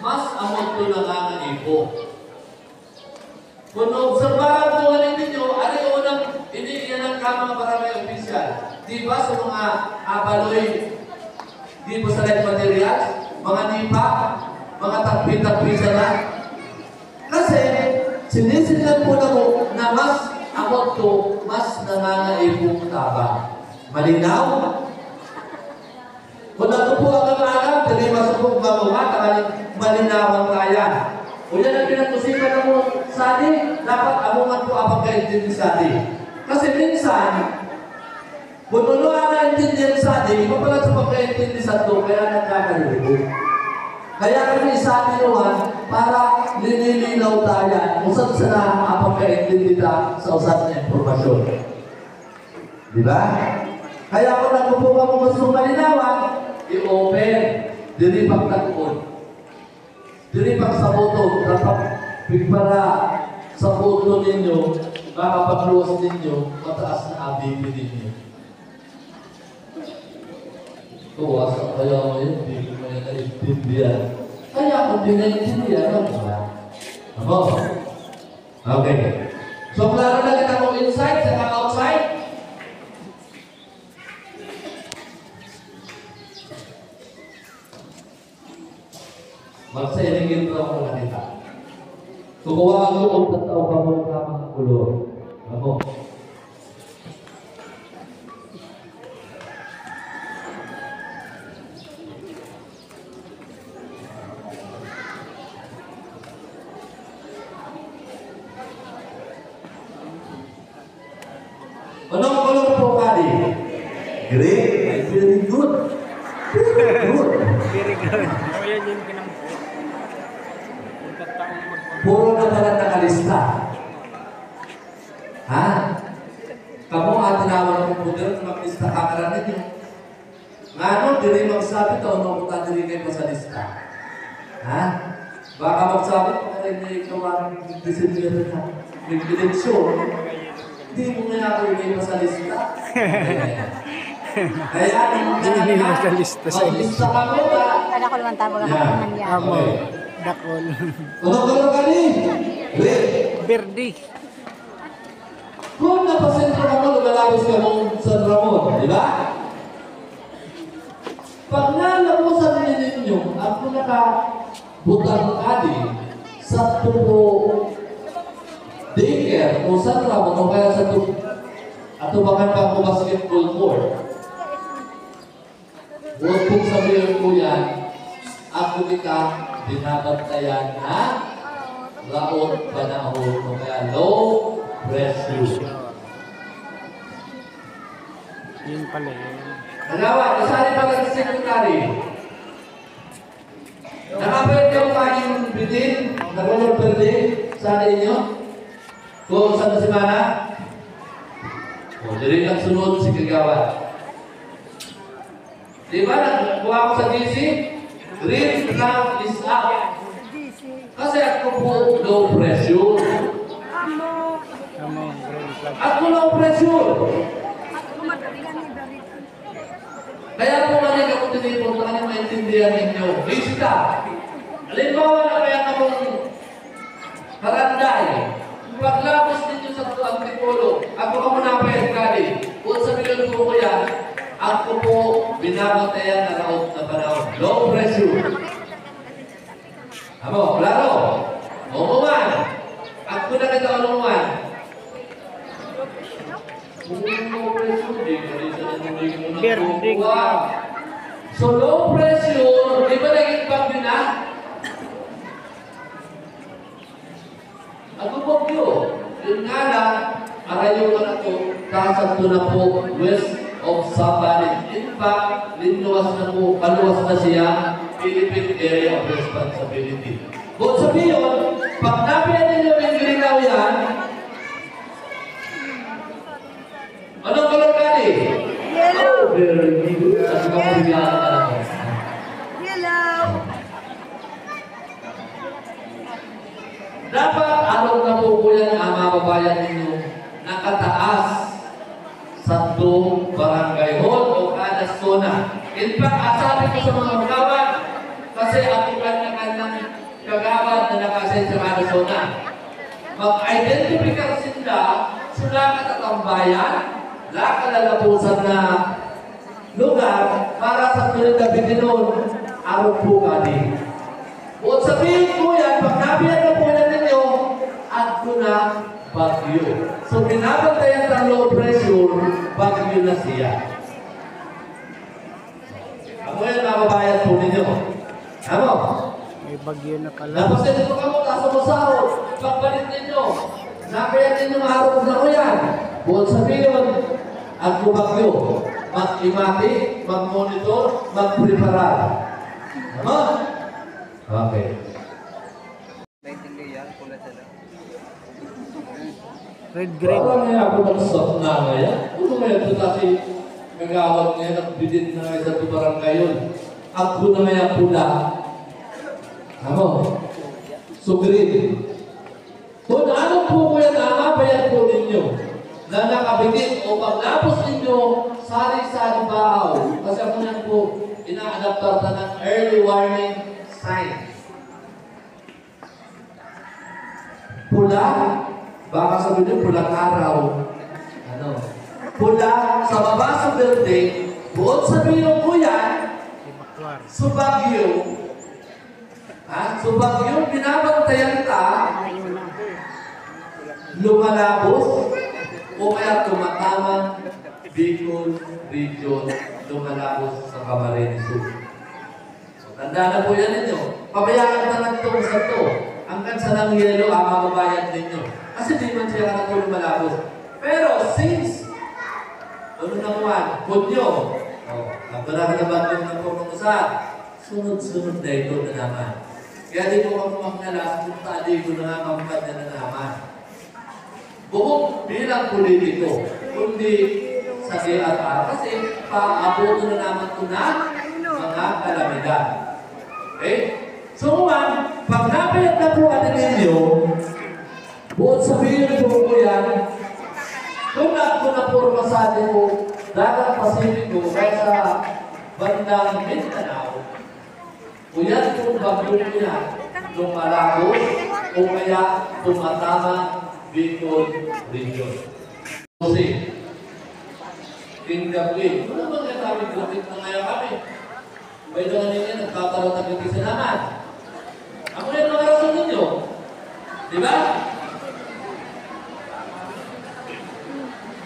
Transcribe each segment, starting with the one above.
mas amot ko nanganganipo. Kung obserbahan ko nga ninyo, ano yung unang iniiyan ng kamang barangay opisyal? Di ba sa mga abaloy, di ba sa light materials, mga nipa, mga tagpi-tagpi na? Kasi, sinisinan po na mo na mas amot ko, mas nangangaipong taba. Malinaw? Kung ano po ang kamagam, dali masubok mamuha, takaling malinawang kaya. O yan ang pinag-usipan na mo sa atin, dapat amungan po ang pagkaintindi sa atin. Kasi minsan, kung ano ang naintindihan sa atin, iba pala sa pagkaintindi sa ito, kaya nagkakalubo. Kaya kami sa atin naman, para linilinaw tayo, usap sa na ang pagkaintindi ta sa usap na informasyon. Di ba? Kaya kung nagpupo ka mo mas malinawan, i-open, dili pagtagpon. Dili pag sa boto, dapat para sa boto ninyo, makapagluwas ninyo, mataas na ABP ninyo. Kuwasa kaya mo yun, hindi ko may naintindihan. Kaya kung di naintindihan, ano ba? Ako? Okay. So, klaro na kita kung inside, saka outside. Magsainigin ko ako nakita. Kukuha ang loob at tao ka mo ng kulor. Ako. Anong kulor po, Kali? Green. Very good. Very good. Very good. Ayan yung pinang... Puro na pala nakalista. Ha? Kamu ang tinawag ng computer, maglista ka karanin yun. Nga no, dili magsabi ito, ano kung dili kayo sa lista. Ha? Baka magsabi, pakarin na ikaw ang disinilito na. Nag-eleksyon. Hindi mo na ako yung sa lista. Kaya, hindi mo sa lista sa lista kami ba? Kada ko naman tawag ako ng yan. Amo. Dakol. Ano ka rin? Verde. Kung napasentro ka mo, lumalabas ka mong San Ramon, di ba? Pag nalamusan ninyo, ako nakabutang kadi sa tubo daycare o San Ramon o kaya sa tubo atubangan pa ko basketball court. Huwag kong sabihin ko yan, ako kita binabantayan na laot panahon o kaya low pressure. Yun pala yun. Nagawa, kasali pa ng secretary. Nakapit yung kanyang bitin, nagulog pwede sa inyo. Kung sa semana, o dili lang sunod si Kagawa. Di ba, nagkuha ko sa GC? Green now is up. Kasi ako po low pressure. Ako low pressure. Kaya po manig ako tinipon na kanyang maintindihan ninyo. Lista. Halimbawa na kaya kamong karanday. Paglapos ninyo sa Antipolo, ako ka muna pa yung kali. Kung sa milyon ko yan, ako po binabantayan na raot na panahon. Low pressure. Amo, klaro. Umuman. Ako na kita umuman. Low pressure. Berding. So low pressure, di ba naging bagyo na? Ako po yun nga lang, arayo ko na ito, kasad ko na po west of Sabanin. In fact, linuwas na po, kaluwas na siya, Philippine Area of Responsibility. Kung sabihin yun, pag napiyan ninyo yung grinaw yan, anong color ka ni? Yellow. Oh, very good. Kasi kapuriyan ka na. Yellow. Dapat araw na po po yan ang mga babayan ninyo nakataas sa barangay hall o kada zona. In fact, asabi ko sa mga kawan, kasi ako kanya-kanyang kagawad na nakasin sa Arizona. Mag-identify sila sila katatambayan, lakalalapusan na lugar para sa tulad na bitinon araw po kani. O sabihin po yan, pag nabiyan na po yan ninyo, at ko na bagyo. So binabantayan ng low pressure, bagyo na siya. Ako yan, mababayan po ninyo. Ano? May bagyo na pala. Napasin ito ka mo, kaso mo sahod. Pagbalik ninyo. Nabayan ninyo maharap na ko yan. Buwan sabihin, at bagyo. Mag-imati, mag-monitor, mag-preparar. Ano? Okay. Red green. Parang nga ako nagsot na ngayon. Ano ngayon ito kasi kagawad ngayon at bidin na ngayon sa tubarang ngayon. Ako na ngayon pula. Ano? So green. Kung ano po ko yan, bayan po ninyo na nakabigit o paglapos ninyo sari-sari bahaw. Kasi ako yan po ina-adaptar na ng early warning sign. Pula, baka sabihin nyo, pulang araw. Ano? Pula, sa baba sa building, buod sabihin ko yan, subagyo. Subagyo, binabantayan ta, lumalabos, o kaya tumatamang Bicol Region, lumalabos sa Camarines Sur. So, tanda na po yan ninyo. Pabayaan na lang itong sa ito. Hanggang sa nang yelo, ang mababayan ninyo. Kasi di man siya ka na lumalabos. Pero since, ano naman, kunyo, nagdara na ba yung nagpupungusan, sunod-sunod na ito na naman. Kaya di ko magmagnalas, kung tali ko na nga mampad na naman. Bukod bilang politiko, kundi sa DRR, kasi paaboto na naman ito na mga kalamidad. Okay? So, pag napayat na po atin ninyo, buod sabihin po ko yan, kung ako na puro masali po, dagat Pasipiko, kaya sa bandang Mindanao, o yan po bagyo niya, lumalabos, o kaya tumatama Bicol Region. Kasi, King Gabriel, ano ba nga kami butit na ngayon kami? Pwede nga ninyo, nagkakaroon na bigisa naman. Ako yung mga rason ninyo. Di ba?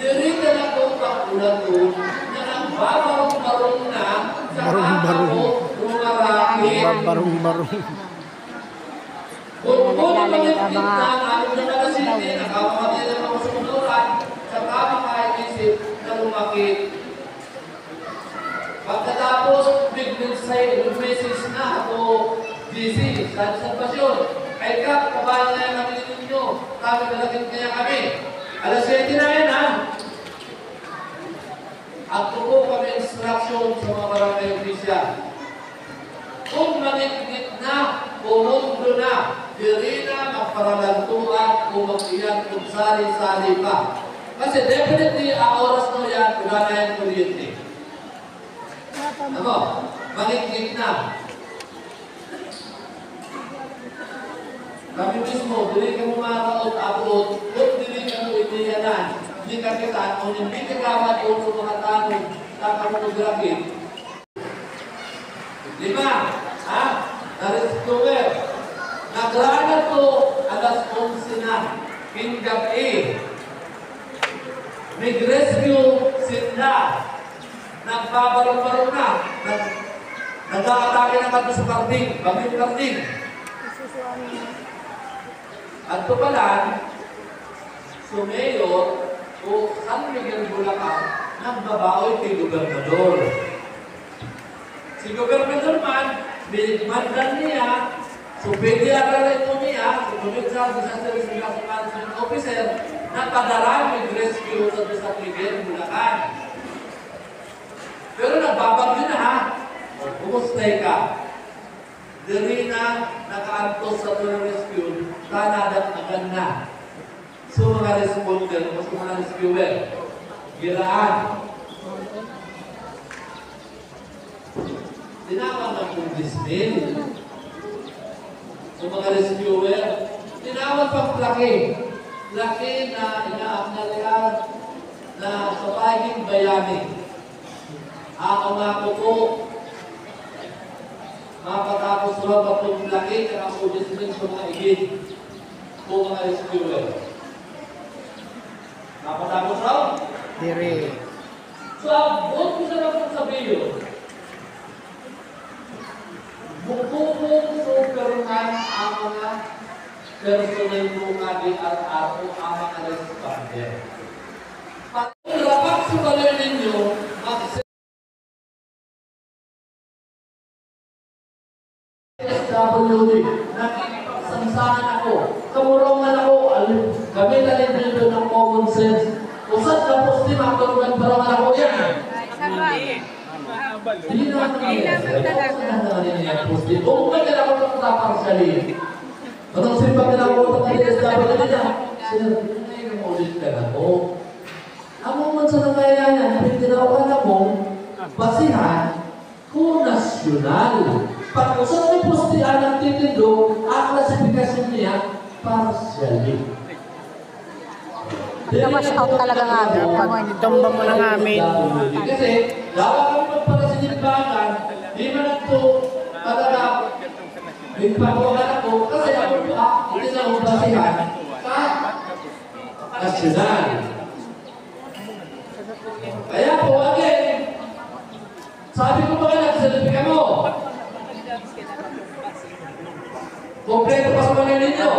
Dirita na po pakulat ko na nagbabarong-barong na sa ako rumarakit. Barong-barong. Kung pagigit na alam na nalasindi, nakapamati ng mga sumunuran, saka makaisip na lumakit. Pagkatapos, big message na ako, GC, sa observasyon. Ay Kap, kabahan na yung kami ninyo. Kami nalagit kaya kami. Alas 7 na yan, ha? At po kami instruction sa mga barangay official. Kung manigit na, umundo na, diri na magparalantuan o mag-iyan kung sari-sari pa. Kasi definitely, ang oras na yan, wala na yan kuryente. Ano? Manigit na. Kami mismo, dili ka mo makakaot-upload, kung dili ka mo iniyanan, hindi ka kita, kung hindi ka kawat o mga tanong sa kamonography. 5, ha? Na-rescuer. Nagrana to alas 11 na, King-gabi. Mag-rescue sila. Nagbabarong-barong na. Nag-aatake na kato sa karding, bagyung karding. At ito pala, sumayor o San Miguel Bulacan, nagbabaoy kay gobernador. Si gobernador man, binigmandan niya, so pwede rin po niya, sumunod sa Disaster Risk Management Officer, na padarami rescue sa San Miguel Bulacan. Pero nagbabagyo na, ha? Kumustay ka. Diri na nakaantos sa rescue, tanadagdagan na. So mga responder, mas mga rescuer, giraan. Tinawag ng 2 dismil. Yung mga rescuer, tinawag pang laki. Laki na inaaknalian na sa pagiging bayani. Ako po, makatapos raw batong laki ng audisment sa mga igid o mga rescuer. Makatapos raw? Dire. So, huwag ko na lang kong sabihin. Bukukong superman ang mga personal mo nga di at-ato ang mga responder. Pag ilapag sa kalir ninyo, SWD, nakikipagsansahan ako. Kamurongan ako, gamitan nito ng common sense. Usad na postim ang karugan-parangan ako yan. Hindi naman postim. Kung may kailangan ko ng partially. Anong sipag na ako ng SWD niya? Sinabi na yung ulit ka na ako. Ang man sa nangyayaan, pinitinawakan akong basihan kung nasyonal. Pag-usap may postihan ng titindo, ang klasifikasyon niya, partially. Namash out talaga nga. Tumba mo lang amin. Kasi, dapat kami magparasinimbangan, di man ito talaga, nagpakuhan ako, kasi ako hindi na akong basihan sa nasyonal. Kaya po, again, sabi ko ba ka nagsalipika mo? Kompleto pa sa mga ninyo.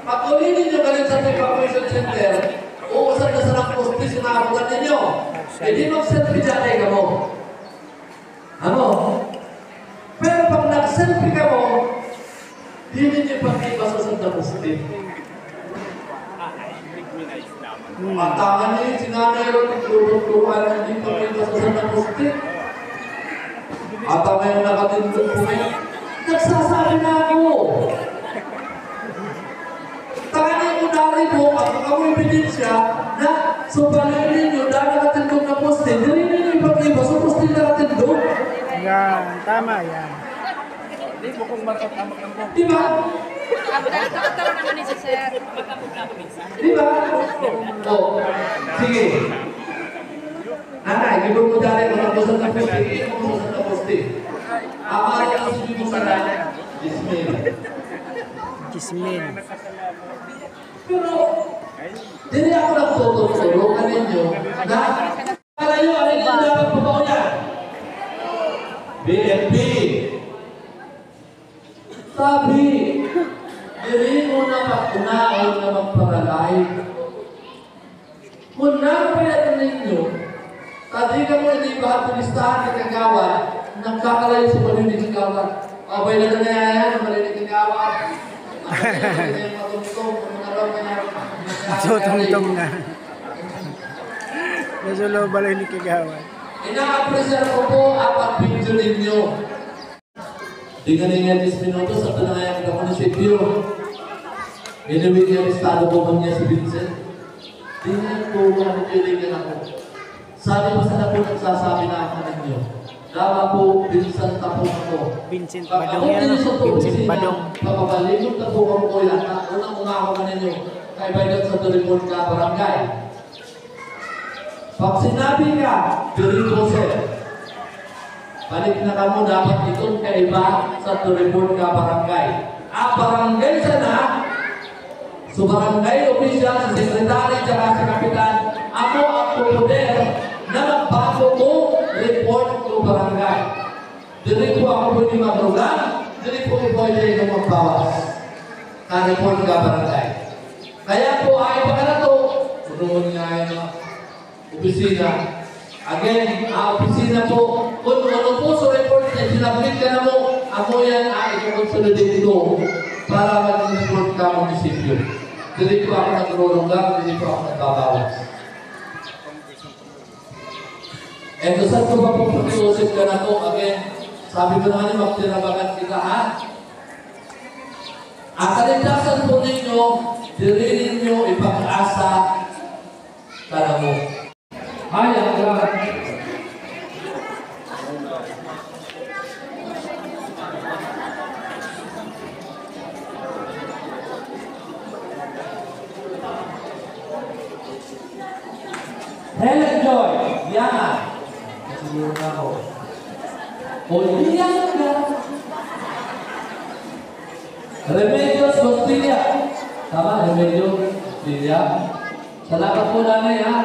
Pag uli ninyo galing sa evacuation center, uusap na sa ng postis na nakabutan ninyo. Hindi mag-selfie dyan ka mo. Ano? Pero pag nag-selfie ka mo, di ninyo pag-ibasa sa ng postis. Matangan niyo yung sinanay ron, nagluruan na hindi pag-ibasa sa ng postis. At ang ngayon nakatindog po ngayon, nagsasabi na ako. Tangan ko dari po, at ako ebidensya na subalin ninyo dahil nakatindog na poste, hindi ninyo ipag-iba sa poste na nakatindog. Yan, tama yan. Diba? Nakatawa naman ni Sir. Diba? O, sige. Nanay, gibog mo dali mga poste na poste, hindi mo poste na poste. Amara ka sa mo sa nanay. Dismay. Chismin. Pero, hindi ako nagtuturo ka ninyo na kalayo, alin yung dapat pabaw yan? BNP. Sabi, hindi mo na magkunaon na magparalay. Kung napayat ninyo, tadi ka mo hindi ba tulistahan ng kagawa, nagkakalayo sa malinig kagawa. Abay na nangyayaan ng malinig kagawa. Tutong-tong na. Nasulo balay ni Kagawan. Ina-appreciate ko po ang pag-video ninyo. Di ka ninyo 10 minutos sa panayang ng munisipyo. Binibigyan estado ko ba niya si Vincent? Di nga po manipiligan ako. Sabi pa sa po nagsasabi na ako ninyo. Dawa po, Vincent tapos ako. Vincent Badong yan. Vincent Badong. Pagbabaligod na po ako ko yan. Unang-unang ako ninyo. Kay Biden sa Tulipon ka, barangay. Pag sinabi ka, Dirito Sir, balik na ka mo, dapat itong kaiba sa Tulipon ka, barangay. Barangay sana, so barangay official, sa sekretary, tsaka sa kapitan, ako ang pupuder na magbago ko report ko barangay. Dili po ako pwede magrugan, dili po ko pwede magbawas. Na-report ka barangay. Kaya po ay baka na ito, punoon nga yung opisina. Again, opisina po, kung ano po sa report na sinabit ka na mo, ako yan ay i-consolidate ko para mag-report ka ang munisipyo. Dili po ako nagrulunggang, dili po ako nagbabawas. And saan ko ba po pag-iusip ka na to? Again, sabi ko naman yung magtirabagan kita, ha? Ang kaligtasan po ninyo, dili ninyo ipag-asa ka na mo. Hayang ka. Helen Joy, yan. Siguro na ako. O, yan ka. Remedios Costilla. Tama, Remedios Costilla. Salamat po nanay ha.